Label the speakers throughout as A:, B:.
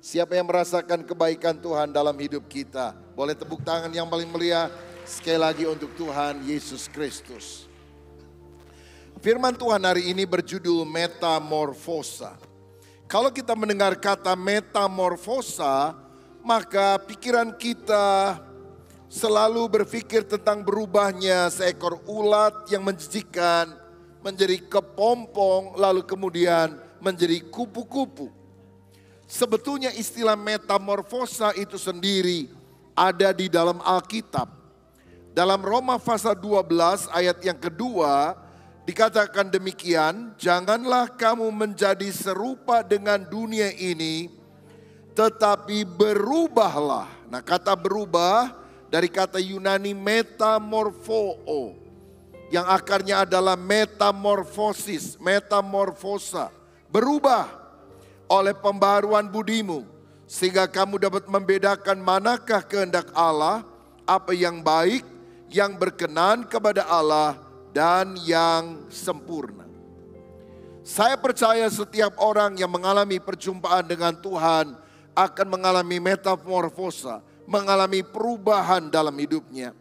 A: Siapa yang merasakan kebaikan Tuhan dalam hidup kita? Boleh tepuk tangan yang paling meriah sekali lagi untuk Tuhan Yesus Kristus. Firman Tuhan hari ini berjudul metamorfosa. Kalau kita mendengar kata metamorfosa, maka pikiran kita selalu berpikir tentang berubahnya seekor ulat yang menjijikan menjadi kepompong, lalu kemudian menjadi kupu-kupu. Sebetulnya istilah metamorfosa itu sendiri ada di dalam Alkitab. Dalam Roma pasal 12 ayat yang kedua dikatakan demikian, janganlah kamu menjadi serupa dengan dunia ini, tetapi berubahlah. Nah, kata berubah dari kata Yunani metamorphoo, yang akarnya adalah metamorfosis, metamorfosa, berubah oleh pembaharuan budimu, sehingga kamu dapat membedakan manakah kehendak Allah, apa yang baik, yang berkenan kepada Allah, dan yang sempurna. Saya percaya setiap orang yang mengalami perjumpaan dengan Tuhan akan mengalami metamorfosa, mengalami perubahan dalam hidupnya.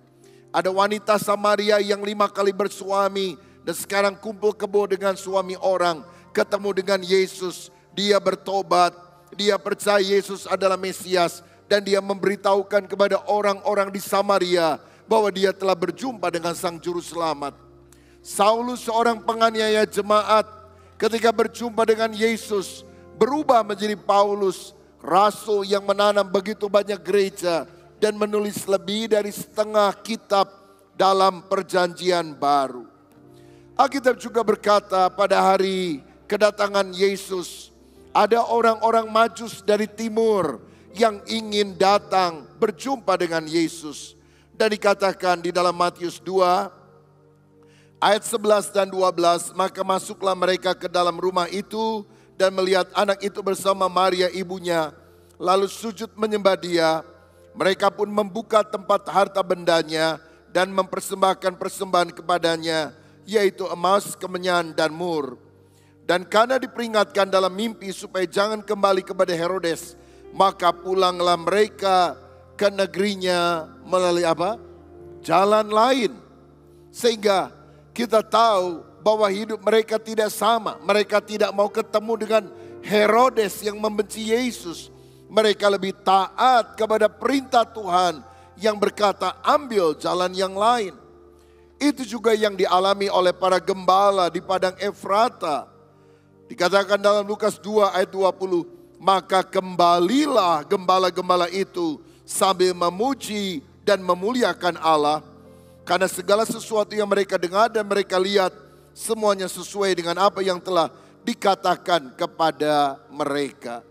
A: Ada wanita Samaria yang 5 kali bersuami dan sekarang kumpul kebo dengan suami orang, ketemu dengan Yesus. Dia bertobat, dia percaya Yesus adalah Mesias, dan dia memberitahukan kepada orang-orang di Samaria bahwa dia telah berjumpa dengan Sang Juru Selamat. Saulus, seorang penganiaya jemaat, ketika berjumpa dengan Yesus, berubah menjadi Paulus, rasul yang menanam begitu banyak gereja dan menulis lebih dari setengah kitab dalam Perjanjian Baru. Alkitab juga berkata pada hari kedatangan Yesus, ada orang-orang Majus dari timur yang ingin datang berjumpa dengan Yesus. Dan dikatakan di dalam Matius 2 ayat 11 dan 12, maka masuklah mereka ke dalam rumah itu dan melihat anak itu bersama Maria ibunya, lalu sujud menyembah dia. Mereka pun membuka tempat harta bendanya dan mempersembahkan persembahan kepadanya, yaitu emas, kemenyan, dan mur. Dan karena diperingatkan dalam mimpi supaya jangan kembali kepada Herodes, maka pulanglah mereka ke negerinya melalui apa? Jalan lain. Sehingga kita tahu bahwa hidup mereka tidak sama. Mereka tidak mau ketemu dengan Herodes yang membenci Yesus. Mereka lebih taat kepada perintah Tuhan yang berkata ambil jalan yang lain. Itu juga yang dialami oleh para gembala di padang Efrata. Dikatakan dalam Lukas 2 ayat 20, maka kembalilah gembala-gembala itu sambil memuji dan memuliakan Allah. Karena segala sesuatu yang mereka dengar dan mereka lihat, semuanya sesuai dengan apa yang telah dikatakan kepada mereka.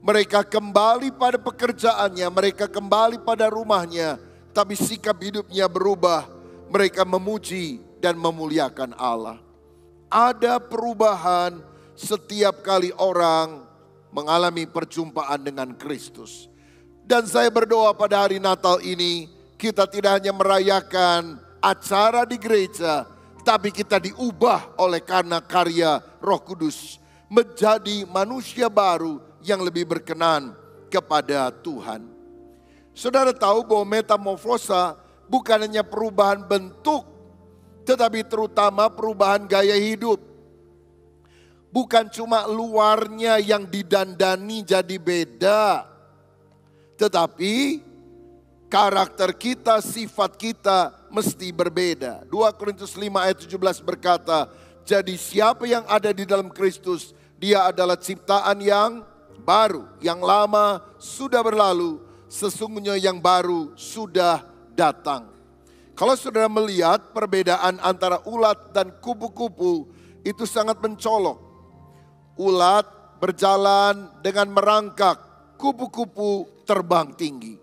A: Mereka kembali pada pekerjaannya, mereka kembali pada rumahnya, tapi sikap hidupnya berubah. Mereka memuji dan memuliakan Allah. Ada perubahan setiap kali orang mengalami perjumpaan dengan Kristus. Dan saya berdoa pada hari Natal ini, kita tidak hanya merayakan acara di gereja, tapi kita diubah oleh karena karya Roh Kudus menjadi manusia baru yang lebih berkenan kepada Tuhan. Saudara tahu bahwa metamorfosa bukan hanya perubahan bentuk, tetapi terutama perubahan gaya hidup. Bukan cuma luarnya yang didandani jadi beda, tetapi karakter kita, sifat kita mesti berbeda. 2 Korintus 5 ayat 17 berkata, jadi siapa yang ada di dalam Kristus, dia adalah ciptaan yang baru. Yang lama sudah berlalu, sesungguhnya yang baru sudah datang. Kalau saudara melihat perbedaan antara ulat dan kupu-kupu, itu sangat mencolok. Ulat berjalan dengan merangkak, kupu-kupu terbang tinggi.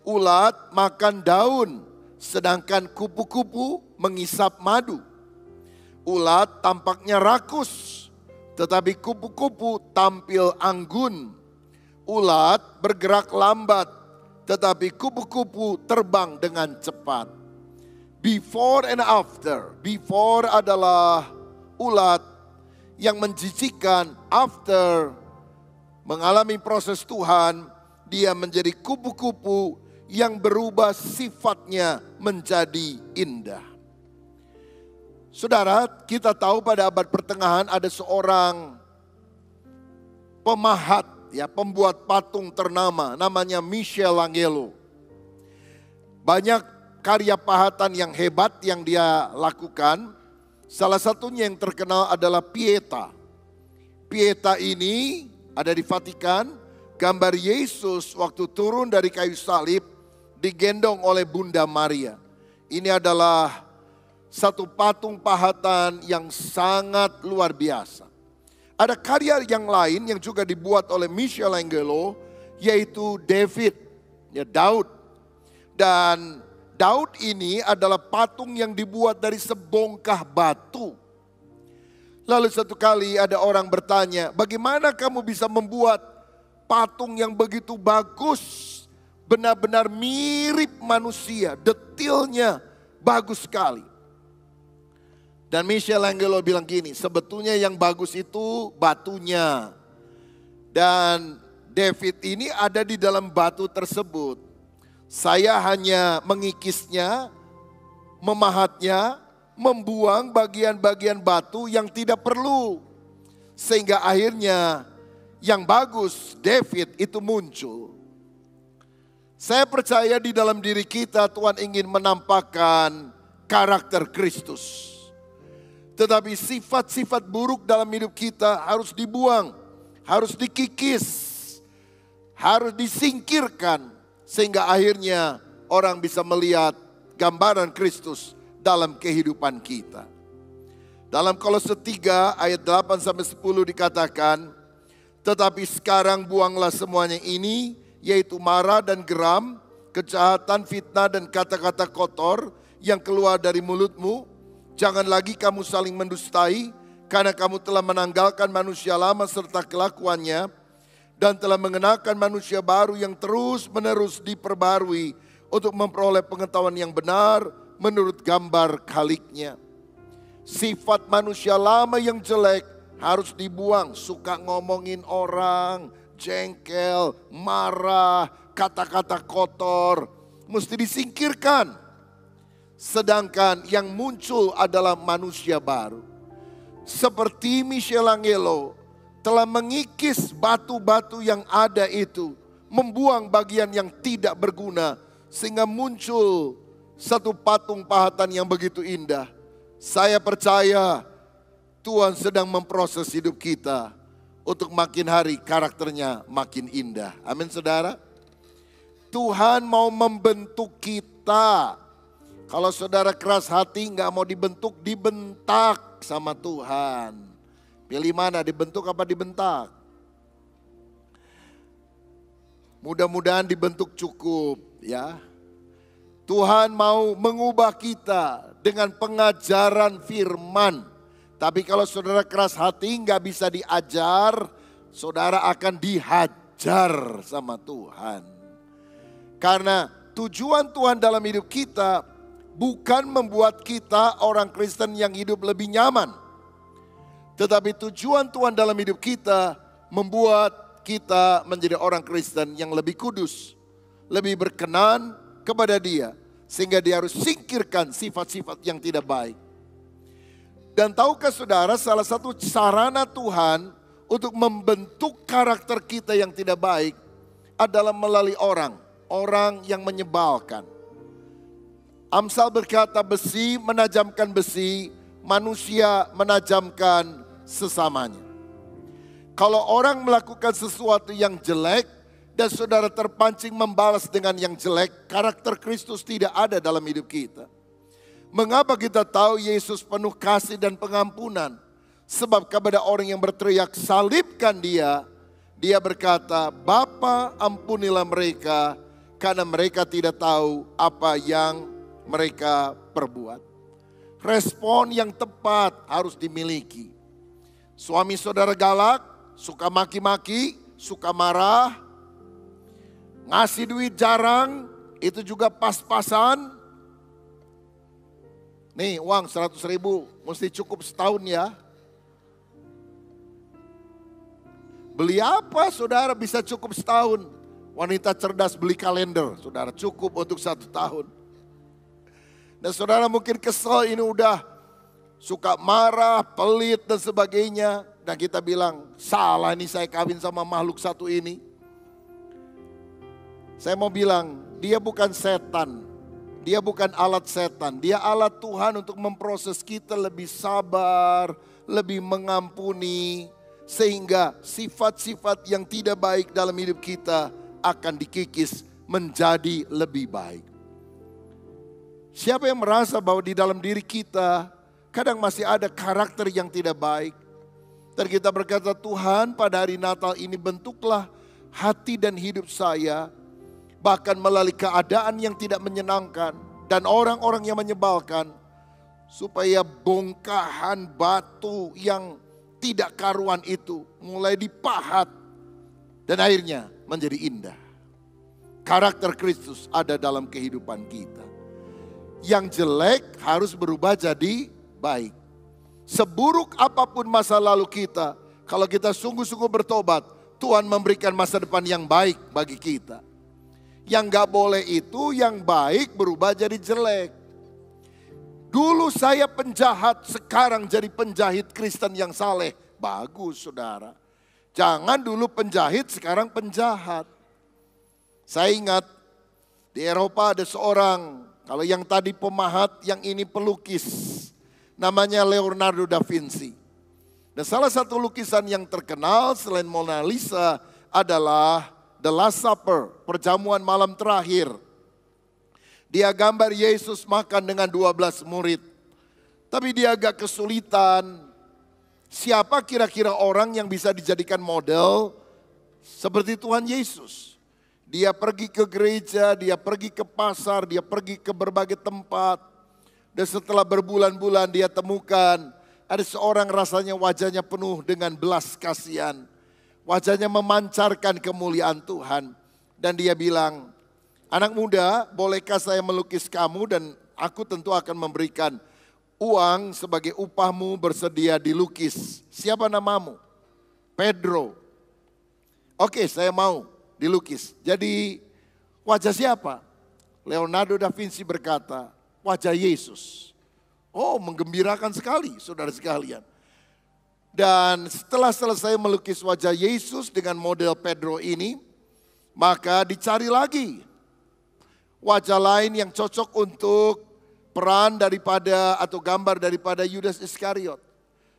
A: Ulat makan daun, sedangkan kupu-kupu mengisap madu. Ulat tampaknya rakus, tetapi kupu-kupu tampil anggun. Ulat bergerak lambat, tetapi kupu-kupu terbang dengan cepat. Before and after. Before adalah ulat yang menjijikan, after mengalami proses Tuhan, dia menjadi kupu-kupu yang berubah sifatnya menjadi indah. Saudara, kita tahu pada abad pertengahan ada seorang pemahat, pembuat patung ternama, namanya Michelangelo. Banyak karya pahatan yang hebat yang dia lakukan. Salah satunya yang terkenal adalah Pieta. Pieta ini ada di Vatikan, gambar Yesus waktu turun dari kayu salib digendong oleh Bunda Maria. Ini adalah satu patung pahatan yang sangat luar biasa. Ada karya yang lain yang juga dibuat oleh Michelangelo, yaitu Daud. Dan Daud ini adalah patung yang dibuat dari sebongkah batu. Lalu satu kali ada orang bertanya, bagaimana kamu bisa membuat patung yang begitu bagus, benar-benar mirip manusia, detailnya bagus sekali. Dan Michelangelo bilang gini, sebetulnya yang bagus itu batunya. Dan David ini ada di dalam batu tersebut. Saya hanya mengikisnya, memahatnya, membuang bagian-bagian batu yang tidak perlu. Sehingga akhirnya yang bagus, David itu muncul. Saya percaya di dalam diri kita Tuhan ingin menampakkan karakter Kristus. Tetapi sifat-sifat buruk dalam hidup kita harus dibuang, harus dikikis, harus disingkirkan. Sehingga akhirnya orang bisa melihat gambaran Kristus dalam kehidupan kita. Dalam Kolose 3 ayat 8-10 dikatakan, tetapi sekarang buanglah semuanya ini, yaitu marah dan geram, kejahatan, fitnah dan kata-kata kotor yang keluar dari mulutmu. Jangan lagi kamu saling mendustai, karena kamu telah menanggalkan manusia lama serta kelakuannya, dan telah mengenakan manusia baru yang terus-menerus diperbarui untuk memperoleh pengetahuan yang benar menurut gambar Khaliknya. Sifat manusia lama yang jelek harus dibuang, suka ngomongin orang, jengkel, marah, kata-kata kotor, mesti disingkirkan. Sedangkan yang muncul adalah manusia baru. Seperti Michelangelo telah mengikis batu-batu yang ada itu, membuang bagian yang tidak berguna, sehingga muncul satu patung pahatan yang begitu indah. Saya percaya Tuhan sedang memproses hidup kita untuk makin hari karakternya makin indah. Amin saudara. Tuhan mau membentuk kita. Kalau saudara keras hati gak mau dibentuk, dibentak sama Tuhan. Pilih mana, dibentuk apa dibentak? Mudah-mudahan dibentuk cukup ya. Tuhan mau mengubah kita dengan pengajaran firman. Tapi kalau saudara keras hati gak bisa diajar, saudara akan dihajar sama Tuhan. Karena tujuan Tuhan dalam hidup kita bukan membuat kita orang Kristen yang hidup lebih nyaman. Tetapi tujuan Tuhan dalam hidup kita membuat kita menjadi orang Kristen yang lebih kudus, lebih berkenan kepada Dia. Sehingga Dia harus singkirkan sifat-sifat yang tidak baik. Dan tahukah saudara, salah satu sarana Tuhan untuk membentuk karakter kita yang tidak baik adalah melalui orang yang menyebalkan. Amsal berkata, besi menajamkan besi, manusia menajamkan sesamanya. Kalau orang melakukan sesuatu yang jelek dan saudara terpancing membalas dengan yang jelek, karakter Kristus tidak ada dalam hidup kita. Mengapa kita tahu Yesus penuh kasih dan pengampunan? Sebab kepada orang yang berteriak salibkan Dia, Dia berkata, Bapa ampunilah mereka karena mereka tidak tahu apa yang mereka perbuat. Respon yang tepat harus dimiliki. Suami saudara galak, suka maki-maki, suka marah, ngasih duit jarang, itu juga pas-pasan. Nih uang 100.000, mesti cukup setahun ya. Beli apa saudara bisa cukup setahun. Wanita cerdas beli kalender, saudara, cukup untuk 1 tahun. Dan saudara mungkin kesel, ini udah suka marah, pelit dan sebagainya. Dan kita bilang, salah ini saya kawin sama makhluk satu ini. Saya mau bilang, dia bukan setan. Dia bukan alat setan. Dia alat Tuhan untuk memproses kita lebih sabar, lebih mengampuni. Sehingga sifat-sifat yang tidak baik dalam hidup kita akan dikikis menjadi lebih baik. Siapa yang merasa bahwa di dalam diri kita kadang masih ada karakter yang tidak baik. Dan kita berkata, Tuhan pada hari Natal ini bentuklah hati dan hidup saya. Bahkan melalui keadaan yang tidak menyenangkan dan orang-orang yang menyebalkan. Supaya bongkahan batu yang tidak karuan itu mulai dipahat. Dan akhirnya menjadi indah. Karakter Kristus ada dalam kehidupan kita. Yang jelek harus berubah jadi baik. Seburuk apapun masa lalu kita, kalau kita sungguh-sungguh bertobat, Tuhan memberikan masa depan yang baik bagi kita. Yang gak boleh itu yang baik berubah jadi jelek. Dulu saya penjahat, sekarang jadi penjahit Kristen yang saleh. Bagus saudara. Jangan dulu penjahit, sekarang penjahat. Saya ingat di Eropa ada seorang, kalau yang tadi pemahat, yang ini pelukis. Namanya Leonardo da Vinci. Dan salah satu lukisan yang terkenal selain Mona Lisa adalah The Last Supper, perjamuan malam terakhir. Dia gambar Yesus makan dengan 12 murid. Tapi dia agak kesulitan. Siapa kira-kira orang yang bisa dijadikan model seperti Tuhan Yesus? Dia pergi ke gereja, dia pergi ke pasar, dia pergi ke berbagai tempat. Dan setelah berbulan-bulan dia temukan ada seorang rasanya wajahnya penuh dengan belas kasihan. Wajahnya memancarkan kemuliaan Tuhan. Dan dia bilang, anak muda, bolehkah saya melukis kamu dan aku tentu akan memberikan uang sebagai upahmu, bersedia dilukis. Siapa namamu? Pedro. Oke, saya mau dilukis. Jadi wajah siapa? Leonardo da Vinci berkata, wajah Yesus. Oh, menggembirakan sekali saudara sekalian. Dan setelah selesai melukis wajah Yesus dengan model Pedro ini, maka dicari lagi wajah lain yang cocok untuk peran daripada atau gambar daripada Yudas Iskariot.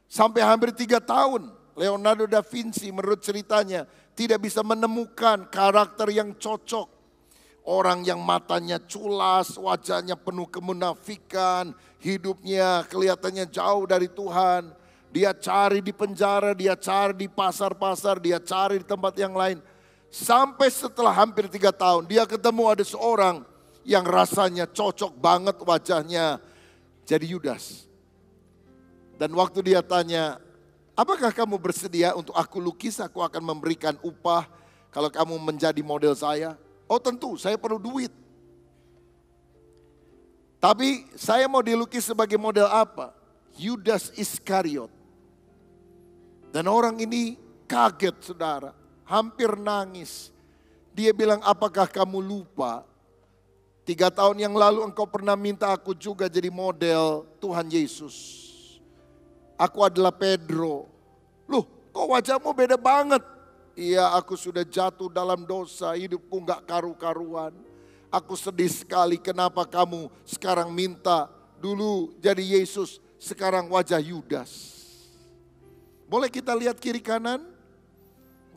A: Sampai hampir 3 tahun Leonardo da Vinci menurut ceritanya tidak bisa menemukan karakter yang cocok. Orang yang matanya culas, wajahnya penuh kemunafikan, hidupnya kelihatannya jauh dari Tuhan. Dia cari di penjara, dia cari di pasar-pasar, dia cari di tempat yang lain. Sampai setelah hampir 3 tahun, dia ketemu ada seorang yang rasanya cocok banget wajahnya. Jadi Yudas. Dan waktu dia tanya, apakah kamu bersedia untuk aku lukis, aku akan memberikan upah kalau kamu menjadi model saya? Oh tentu, saya perlu duit. Tapi saya mau dilukis sebagai model apa? Yudas Iskariot. Dan orang ini kaget saudara, hampir nangis. Dia bilang, apakah kamu lupa 3 tahun yang lalu engkau pernah minta aku juga jadi model Tuhan Yesus. Aku adalah Pedro. Loh, kok wajahmu beda banget? Iya, aku sudah jatuh dalam dosa, hidupku gak karu-karuan. Aku sedih sekali, kenapa kamu sekarang minta dulu jadi Yesus, sekarang wajah Yudas. Boleh kita lihat kiri kanan?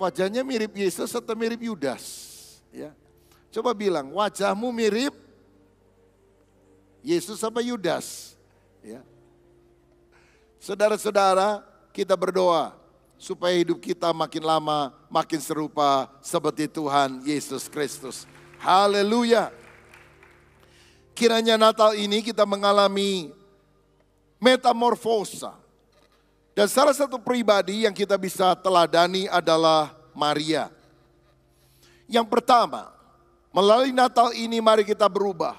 A: Wajahnya mirip Yesus atau mirip Yudas? Ya. Coba bilang, wajahmu mirip Yesus apa Yudas? Ya. Saudara-saudara, kita berdoa supaya hidup kita makin lama makin serupa seperti Tuhan Yesus Kristus. Haleluya. Kiranya Natal ini kita mengalami metamorfosa. Dan salah satu pribadi yang kita bisa teladani adalah Maria. Yang pertama, melalui Natal ini mari kita berubah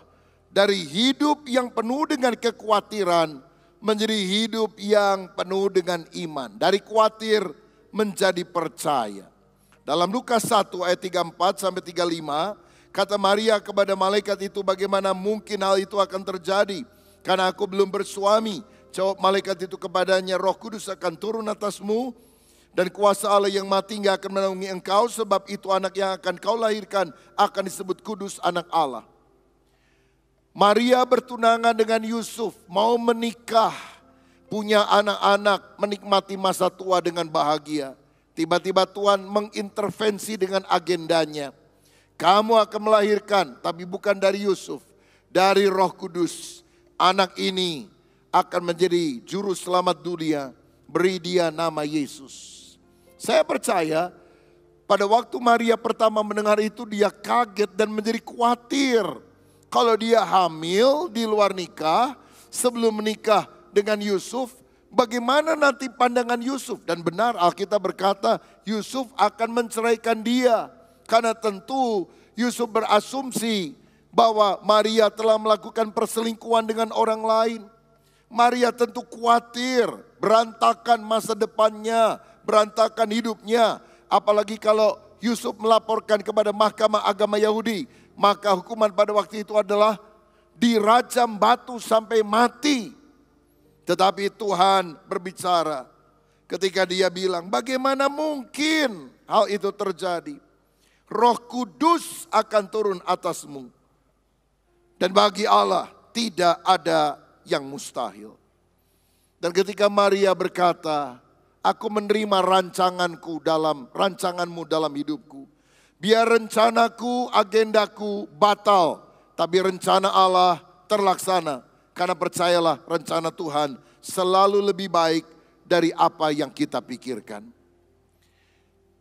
A: dari hidup yang penuh dengan kekhawatiran menjadi hidup yang penuh dengan iman. Dari khawatir menjadi percaya. Dalam Lukas 1 ayat 34 sampai 35, kata Maria kepada malaikat itu, bagaimana mungkin hal itu akan terjadi? Karena aku belum bersuami. Jawab malaikat itu kepadanya, Roh Kudus akan turun atasmu dan kuasa Allah yang maha tinggi akan menaungi engkau. Sebab itu anak yang akan kau lahirkan akan disebut kudus, anak Allah. Maria bertunangan dengan Yusuf, mau menikah, punya anak-anak, menikmati masa tua dengan bahagia. Tiba-tiba Tuhan mengintervensi dengan agendanya. Kamu akan melahirkan, tapi bukan dari Yusuf, dari Roh Kudus. Anak ini akan menjadi juru selamat dunia, beri dia nama Yesus. Saya percaya pada waktu Maria pertama mendengar itu, dia kaget dan menjadi khawatir. Kalau dia hamil di luar nikah, sebelum menikah dengan Yusuf, bagaimana nanti pandangan Yusuf? Dan benar Alkitab berkata Yusuf akan menceraikan dia. Karena tentu Yusuf berasumsi bahwa Maria telah melakukan perselingkuhan dengan orang lain. Maria tentu khawatir, berantakan masa depannya, berantakan hidupnya. Apalagi kalau Yusuf melaporkan kepada mahkamah agama Yahudi, maka hukuman pada waktu itu adalah dirajam batu sampai mati. Tetapi Tuhan berbicara ketika dia bilang, bagaimana mungkin hal itu terjadi? Roh Kudus akan turun atasmu. Dan bagi Allah tidak ada yang mustahil. Dan ketika Maria berkata, aku menerima rancanganmu dalam hidupku. Biar rencanaku, agendaku batal, tapi rencana Allah terlaksana. Karena percayalah, rencana Tuhan selalu lebih baik dari apa yang kita pikirkan.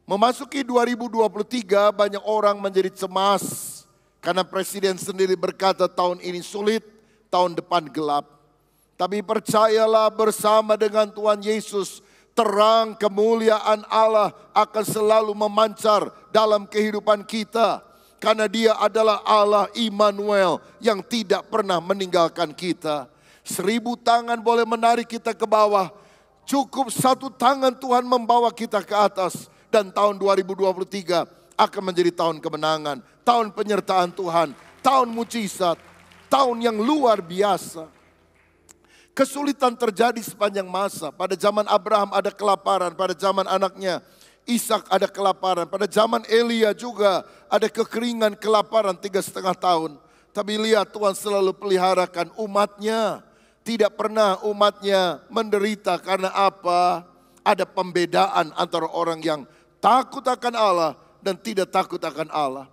A: Memasuki 2023, banyak orang menjadi cemas karena presiden sendiri berkata tahun ini sulit, tahun depan gelap. Tapi percayalah, bersama dengan Tuhan Yesus, terang kemuliaan Allah akan selalu memancar dalam kehidupan kita. Karena dia adalah Allah Immanuel yang tidak pernah meninggalkan kita. 1000 tangan boleh menarik kita ke bawah. Cukup 1 tangan Tuhan membawa kita ke atas. Dan tahun 2023 akan menjadi tahun kemenangan. Tahun penyertaan Tuhan. Tahun mujizat. Tahun yang luar biasa. Kesulitan terjadi sepanjang masa. Pada zaman Abraham ada kelaparan. Pada zaman anaknya Ishak ada kelaparan. Pada zaman Elia juga ada kekeringan, kelaparan 3,5 tahun. Tapi lihat, Tuhan selalu peliharakan umatnya. Tidak pernah umatnya menderita. Karena apa? Ada pembedaan antara orang yang takut akan Allah dan tidak takut akan Allah.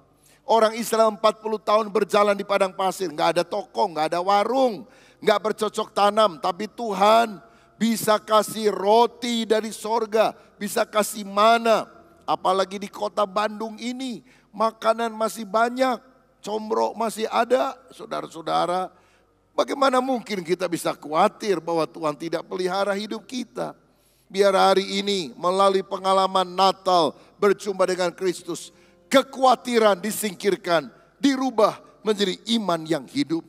A: Orang Israel 40 tahun berjalan di padang pasir. Gak ada toko, gak ada warung, gak bercocok tanam. Tapi Tuhan bisa kasih roti dari sorga, bisa kasih mana. Apalagi di kota Bandung ini, makanan masih banyak, combro masih ada. Saudara-saudara, bagaimana mungkin kita bisa khawatir bahwa Tuhan tidak pelihara hidup kita? Biar hari ini melalui pengalaman Natal berjumpa dengan Kristus, kekhawatiran disingkirkan, dirubah menjadi iman yang hidup.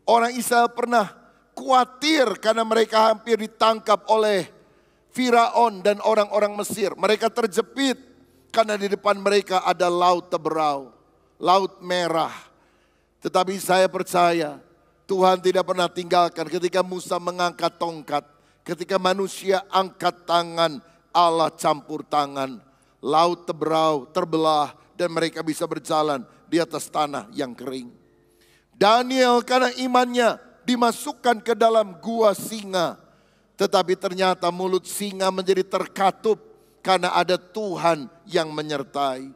A: Orang Israel pernah khawatir karena mereka hampir ditangkap oleh Firaun dan orang-orang Mesir. Mereka terjepit karena di depan mereka ada laut Teberau, laut merah. Tetapi saya percaya Tuhan tidak pernah tinggalkan. Ketika Musa mengangkat tongkat, ketika manusia angkat tangan, Allah campur tangan. Laut Teberau terbelah dan mereka bisa berjalan di atas tanah yang kering. Daniel karena imannya dimasukkan ke dalam gua singa. Tetapi ternyata mulut singa menjadi terkatup karena ada Tuhan yang menyertai.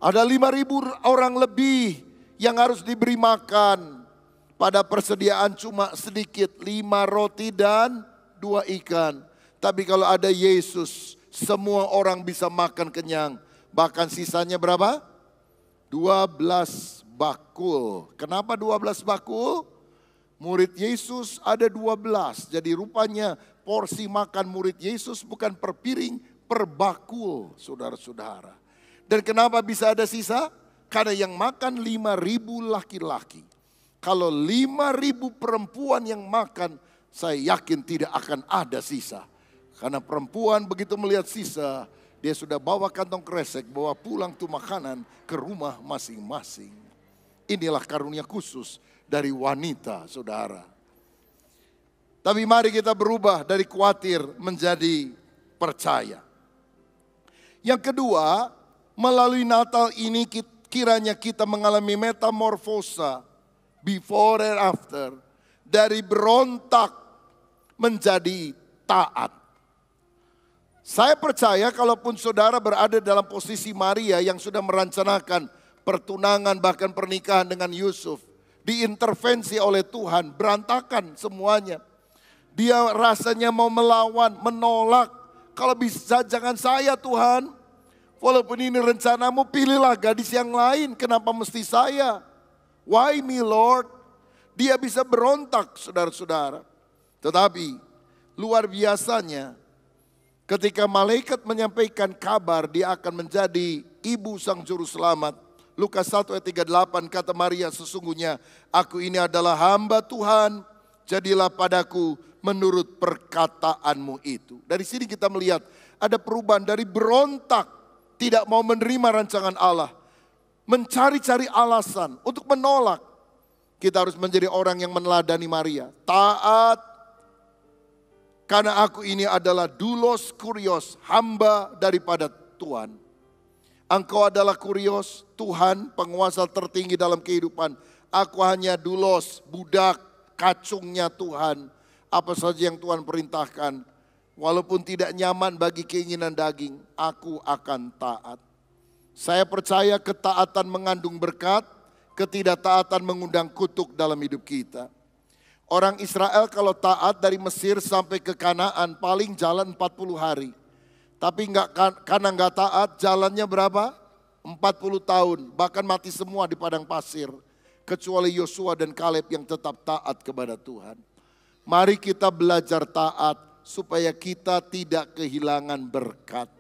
A: Ada 5.000 orang lebih yang harus diberi makan. Pada persediaan cuma sedikit, 5 roti dan 2 ikan. Tapi kalau ada Yesus, semua orang bisa makan kenyang. Bahkan sisanya berapa? 12 bakul. Kenapa 12 bakul? Murid Yesus ada 12. Jadi rupanya porsi makan murid Yesus bukan per piring, per bakul, saudara-saudara. Dan kenapa bisa ada sisa? Karena yang makan 5.000 laki-laki. Kalau 5.000 perempuan yang makan, saya yakin tidak akan ada sisa. Karena perempuan begitu melihat sisa, dia sudah bawa kantong kresek, bawa pulang tuh makanan ke rumah masing-masing. Inilah karunia khusus dari wanita, saudara. Tapi mari kita berubah dari khawatir menjadi percaya. Yang kedua, melalui Natal ini kiranya kita mengalami metamorfosa before and after. Dari berontak menjadi taat. Saya percaya kalaupun saudara berada dalam posisi Maria yang sudah merencanakan pertunangan bahkan pernikahan dengan Yusuf. Diintervensi oleh Tuhan, berantakan semuanya. Dia rasanya mau melawan, menolak. Kalau bisa jangan saya Tuhan. Walaupun ini rencanamu, pilihlah gadis yang lain. Kenapa mesti saya? Why me Lord? Dia bisa berontak saudara-saudara. Tetapi luar biasanya ketika malaikat menyampaikan kabar dia akan menjadi ibu sang juru selamat. Lukas 1 ayat 38 kata Maria, sesungguhnya aku ini adalah hamba Tuhan. Jadilah padaku menurut perkataanmu itu. Dari sini kita melihat ada perubahan dari berontak. Tidak mau menerima rancangan Allah. Mencari-cari alasan untuk menolak. Kita harus menjadi orang yang meneladani Maria. Taat. Karena aku ini adalah doulos kurios, hamba daripada Tuhan. Engkau adalah kurios, Tuhan penguasa tertinggi dalam kehidupan. Aku hanya doulos, budak, kacungnya Tuhan. Apa saja yang Tuhan perintahkan. Walaupun tidak nyaman bagi keinginan daging, aku akan taat. Saya percaya ketaatan mengandung berkat, ketidaktaatan mengundang kutuk dalam hidup kita. Orang Israel kalau taat dari Mesir sampai ke Kanaan paling jalan 40 hari. Tapi karena nggak taat jalannya berapa? 40 tahun. Bahkan mati semua di padang pasir. Kecuali Yosua dan Kaleb yang tetap taat kepada Tuhan. Mari kita belajar taat supaya kita tidak kehilangan berkat.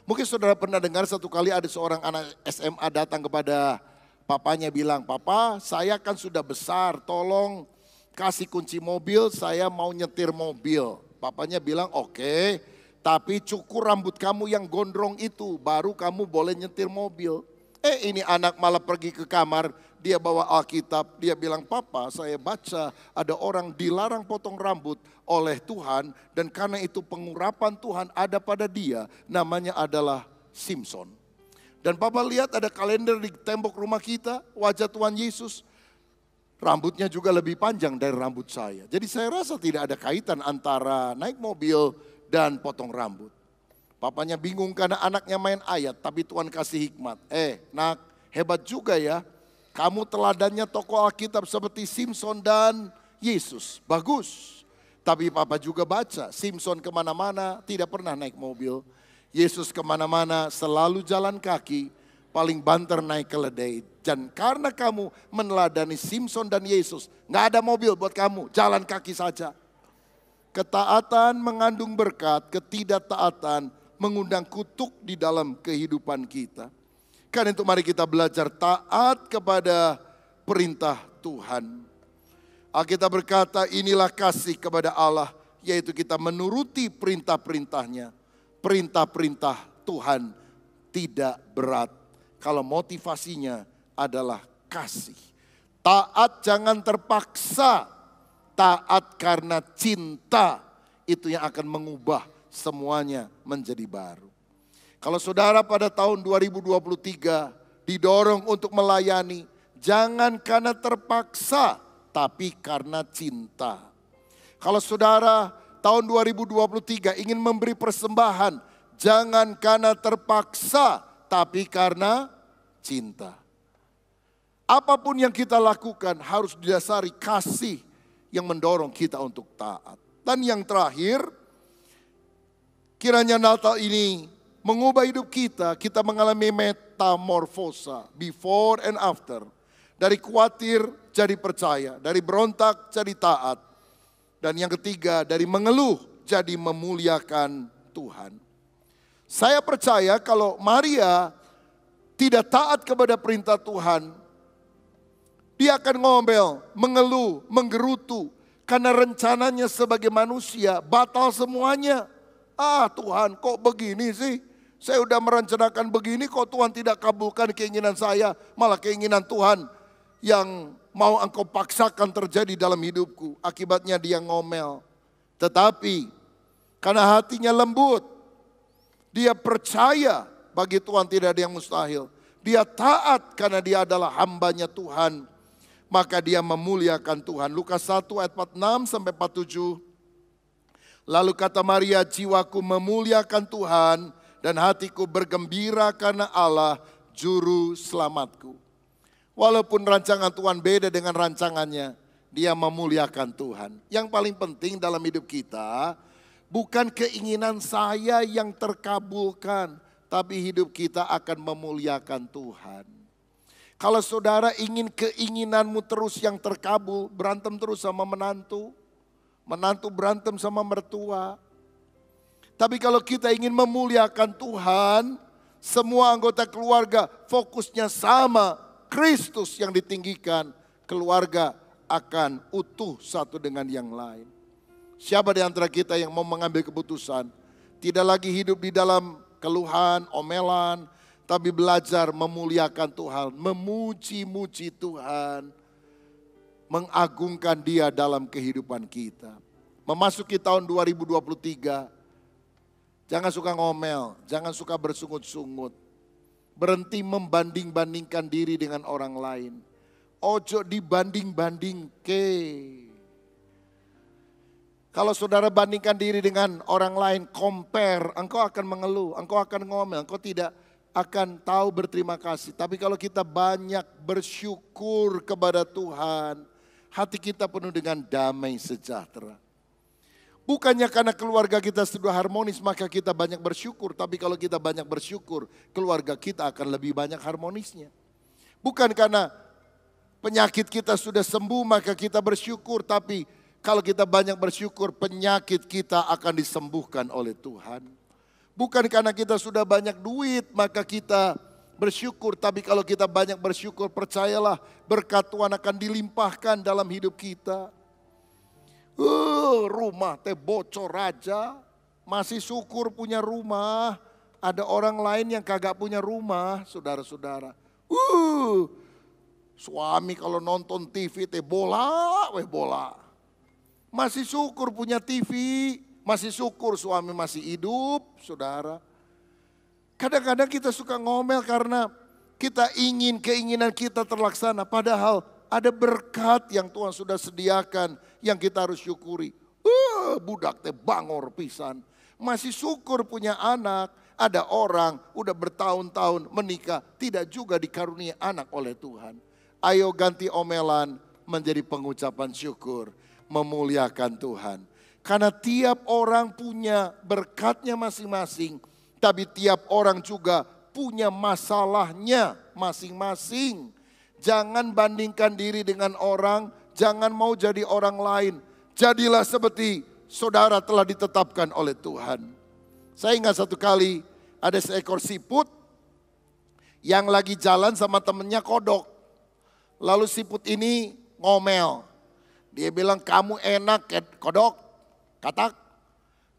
A: Mungkin saudara pernah dengar satu kali ada seorang anak SMA datang kepada papanya bilang, "Papa, saya kan sudah besar, tolong kasih kunci mobil, saya mau nyetir mobil." Papanya bilang, "Oke, tapi cukur rambut kamu yang gondrong itu, baru kamu boleh nyetir mobil." Ini anak malah pergi ke kamar, dia bawa Alkitab, dia bilang, "Papa, saya baca ada orang dilarang potong rambut oleh Tuhan, dan karena itu pengurapan Tuhan ada pada dia, namanya adalah Simpson." Dan Papa lihat ada kalender di tembok rumah kita, wajah Tuhan Yesus. Rambutnya juga lebih panjang dari rambut saya. Jadi saya rasa tidak ada kaitan antara naik mobil dan potong rambut. Papanya bingung karena anaknya main ayat, tapi Tuhan kasih hikmat. Nak, hebat juga ya. Kamu teladannya tokoh Alkitab seperti Simpson dan Yesus. Bagus. Tapi Papa juga baca, Simpson kemana-mana tidak pernah naik mobil. Yesus kemana-mana selalu jalan kaki, paling banter naik keledai. Dan karena kamu meneladani Simpson dan Yesus, gak ada mobil buat kamu, jalan kaki saja. Ketaatan mengandung berkat, ketidaktaatan mengundang kutuk di dalam kehidupan kita. Karena itu mari kita belajar taat kepada perintah Tuhan. Alkitab berkata inilah kasih kepada Allah, yaitu kita menuruti perintah-perintahnya. Perintah-perintah Tuhan tidak berat kalau motivasinya adalah kasih. Taat jangan terpaksa, taat karena cinta. Itu yang akan mengubah semuanya menjadi baru. Kalau saudara pada tahun 2023 didorong untuk melayani, jangan karena terpaksa, tapi karena cinta. Kalau saudara tahun 2023 ingin memberi persembahan, jangan karena terpaksa, tapi karena cinta. Apapun yang kita lakukan harus didasari kasih yang mendorong kita untuk taat. Dan yang terakhir, kiranya Natal ini mengubah hidup kita, kita mengalami metamorfosa, before and after. Dari khawatir jadi percaya, dari berontak jadi taat. Dan yang ketiga, dari mengeluh jadi memuliakan Tuhan. Saya percaya kalau Maria tidak taat kepada perintah Tuhan, dia akan ngomel, mengeluh, menggerutu. Karena rencananya sebagai manusia batal semuanya. Ah Tuhan, kok begini sih? Saya udah merencanakan begini, kok Tuhan tidak kabulkan keinginan saya. Malah keinginan Tuhan yang mau engkau paksakan terjadi dalam hidupku. Akibatnya dia ngomel. Tetapi karena hatinya lembut, dia percaya bagi Tuhan tidak ada yang mustahil. Dia taat karena dia adalah hambanya Tuhan. Maka dia memuliakan Tuhan. Lukas 1 ayat 46 sampai 47. Lalu kata Maria, jiwaku memuliakan Tuhan dan hatiku bergembira karena Allah juru selamatku. Walaupun rancangan Tuhan beda dengan rancangannya, dia memuliakan Tuhan. Yang paling penting dalam hidup kita, bukan keinginan saya yang terkabulkan, tapi hidup kita akan memuliakan Tuhan. Kalau saudara ingin keinginanmu terus yang terkabul, berantem terus sama menantu, menantu berantem sama mertua. Tapi kalau kita ingin memuliakan Tuhan, semua anggota keluarga fokusnya sama, Kristus yang ditinggikan, keluarga akan utuh satu dengan yang lain. Siapa di antara kita yang mau mengambil keputusan, tidak lagi hidup di dalam keluhan, omelan, tapi belajar memuliakan Tuhan, memuji-muji Tuhan, mengagungkan Dia dalam kehidupan kita. Memasuki tahun 2023, jangan suka ngomel, jangan suka bersungut-sungut. Berhenti membanding-bandingkan diri dengan orang lain. Ojo dibanding-banding ke. Kalau saudara bandingkan diri dengan orang lain, compare, engkau akan mengeluh, engkau akan ngomel, engkau tidak akan tahu berterima kasih. Tapi kalau kita banyak bersyukur kepada Tuhan, hati kita penuh dengan damai sejahtera. Bukannya karena keluarga kita sudah harmonis maka kita banyak bersyukur. Tapi kalau kita banyak bersyukur, keluarga kita akan lebih banyak harmonisnya. Bukan karena penyakit kita sudah sembuh maka kita bersyukur. Tapi kalau kita banyak bersyukur, penyakit kita akan disembuhkan oleh Tuhan. Bukan karena kita sudah banyak duit maka kita bersyukur. Tapi kalau kita banyak bersyukur, percayalah berkat Tuhan akan dilimpahkan dalam hidup kita. Rumah teh bocor aja, masih syukur punya rumah. Ada orang lain yang kagak punya rumah, saudara-saudara. Suami kalau nonton TV teh bola, bola. Masih syukur punya TV, masih syukur suami masih hidup, saudara. Kadang-kadang kita suka ngomel karena kita ingin keinginan kita terlaksana. Padahal ada berkat yang Tuhan sudah sediakan yang kita harus syukuri. Budak teh bangor pisan. Masih syukur punya anak. Ada orang udah bertahun-tahun menikah tidak juga dikaruniai anak oleh Tuhan. Ayo ganti omelan menjadi pengucapan syukur. Memuliakan Tuhan. Karena tiap orang punya berkatnya masing-masing. Tapi tiap orang juga punya masalahnya masing-masing. Jangan bandingkan diri dengan orang. Jangan mau jadi orang lain. Jadilah seperti saudara telah ditetapkan oleh Tuhan. Saya ingat satu kali ada seekor siput yang lagi jalan sama temennya kodok. Lalu siput ini ngomel. Dia bilang, kamu enak kodok, katak.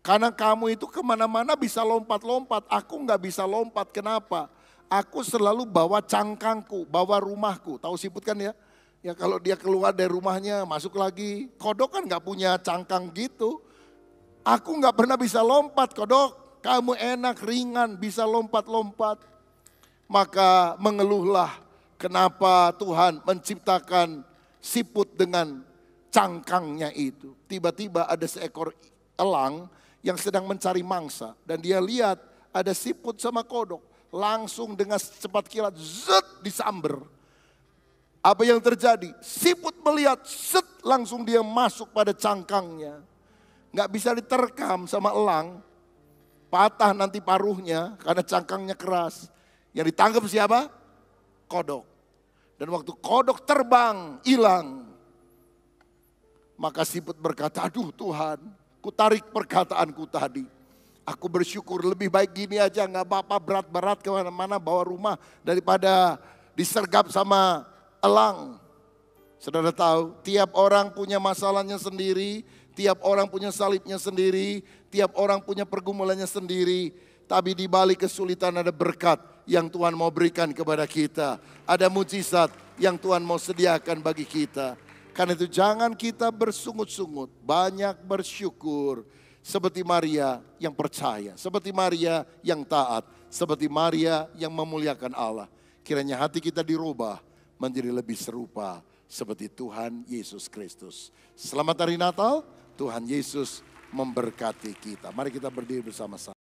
A: Karena kamu itu kemana-mana bisa lompat-lompat. Aku nggak bisa lompat, kenapa? Aku selalu bawa cangkangku, bawa rumahku. Tahu siput kan ya? Ya kalau dia keluar dari rumahnya masuk lagi. Kodok kan gak punya cangkang gitu. Aku gak pernah bisa lompat kodok. Kamu enak, ringan, bisa lompat-lompat. Maka mengeluhlah kenapa Tuhan menciptakan siput dengan cangkangnya itu. Tiba-tiba ada seekor elang yang sedang mencari mangsa. Dan dia lihat ada siput sama kodok. Langsung dengan cepat kilat, disamber. Apa yang terjadi? Siput melihat, langsung dia masuk pada cangkangnya. Gak bisa diterkam sama elang. Patah nanti paruhnya karena cangkangnya keras. Yang ditangkap siapa? Kodok. Dan waktu kodok terbang, hilang. Maka siput berkata, aduh Tuhan, ku tarik perkataanku tadi. Aku bersyukur lebih baik gini aja, gak apa-apa berat-berat kemana-mana bawa rumah daripada disergap sama elang. Saudara tahu, tiap orang punya masalahnya sendiri, tiap orang punya salibnya sendiri, tiap orang punya pergumulannya sendiri. Tapi di balik kesulitan ada berkat yang Tuhan mau berikan kepada kita. Ada mujizat yang Tuhan mau sediakan bagi kita. Karena itu jangan kita bersungut-sungut, banyak bersyukur. Seperti Maria yang percaya, seperti Maria yang taat, seperti Maria yang memuliakan Allah. Kiranya hati kita dirubah menjadi lebih serupa seperti Tuhan Yesus Kristus. Selamat hari Natal, Tuhan Yesus memberkati kita. Mari kita berdiri bersama-sama.